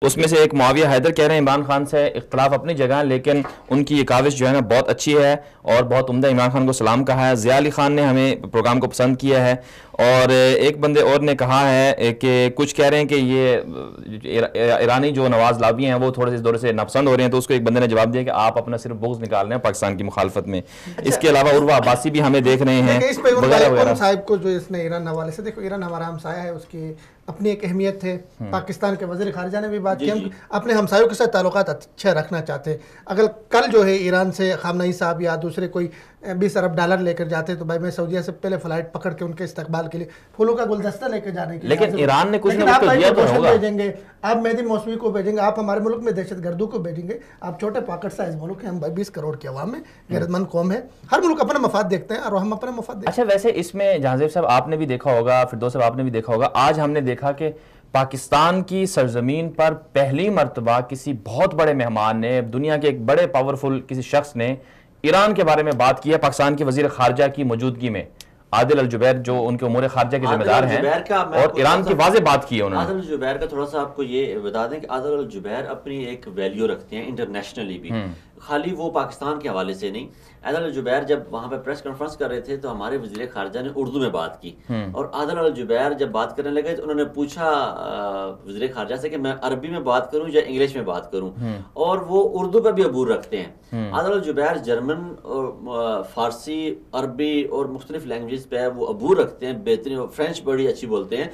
उसमें से एक मुआविया हैदर कह रहे हैं इमरान खान से इख्तलाफ अपनी जगह, लेकिन उनकी ये काविश जो है ना बहुत अच्छी है और बहुत उम्दा। इमरान खान को सलाम कहा है। ज़िया अली खान ने हमें प्रोग्राम को पसंद किया है। और एक बंदे और ने कहा है कि कुछ कह रहे हैं कि ये ईरानी जो नवाज लावी हैं वो थोड़े से इस दौरे से नापसंद हो रहे हैं। तो उसको एक बंदे ने जवाब दिया कि आप अपना सिर्फ बुग़्ज़ निकाल रहे हैं पाकिस्तान की मुखालफत में। अच्छा, इसके अलावा उर्वा अब्बासी भी हमें देख रहे हैं देखिए इस पे वगैरह उन वगैरह। साहिब को जो इसने ईरान हवाले से, देखो ईरान हमारा हमसाया है, उसकी अपनी एक अहमियत है। पाकिस्तान के वज़ीर ख़ारिजा ने भी बात की, हम अपने हमसायों के साथ ताल्लुकात अच्छे रखना चाहते हैं। अगर कल जो है ईरान से खामनई साहब या दूसरे कोई 20 अरब डॉलर लेकर जाते तो भाई मैं सऊदीया से पहले फ्लाइट पकड़ के उनके इस्तकबाल के लिए फूलों का गुलदस्ता लेकर जाने के लिए, लेकिन ईरान ने कुछ लेकिन ना आप कुछ तो भाई दिया तो प्रपोजल होगा। भेजेंगे, आप मेहदी मौसमी को भेजेंगे, आप हमारे मुल्क में दहशत गर्दों को भेजेंगे। आप छोटे पॉकेट साइज मुल्क है, हम 20 करोड़ की आवाम है, गैरतमंद कौम है, हर मुल्क अपना मफाद देखते हैं और हम अपना मफाद देखते हैं। अच्छा, वैसे इसमें जहांजेब साहब आपने भी देखा होगा, फिरदौस साहब आपने भी देखा होगा, आज हमने देखा कि पाकिस्तान की सरजमीन पर पहली मर्तबा किसी बहुत बड़े मेहमान ने, दुनिया के एक बड़े पावरफुल किसी शख्स ने ईरान के बारे में बात किया पाकिस्तान के वजीर खारजा की मौजूदगी में। आदिल अल जुबैर जो उनके उमूर खारजा के जिम्मेदार हैं, और ईरान की वाज़ेह बात की है उन्होंने। आदिल अल जुबैर का थोड़ा सा आपको ये बता दें कि आदिल अल जुबैर अपनी एक वैल्यू रखते हैं इंटरनेशनली भी, खाली वो पाकिस्तान के हवाले से नहीं। आदिल अल जुबैर जब वहाँ पे प्रेस कॉन्फ्रेंस कर रहे थे तो हमारे वज़ीर खारजा ने उर्दू में बात की, और आदिल अल जुबैर जब बात करने लगे तो उन्होंने पूछा वज़ीर खारजा से कि मैं अरबी में बात करूँ या इंग्लिश में बात करूँ, और वो उर्दू पर भी अबूर रखते हैं। आदिल अल जुबैर जर्मन और फारसी, अरबी और मुख्तलिफ लैंग्वेज पे वो अबूर रखते हैं, बेहतरीन, फ्रेंच बड़ी अच्छी बोलते हैं।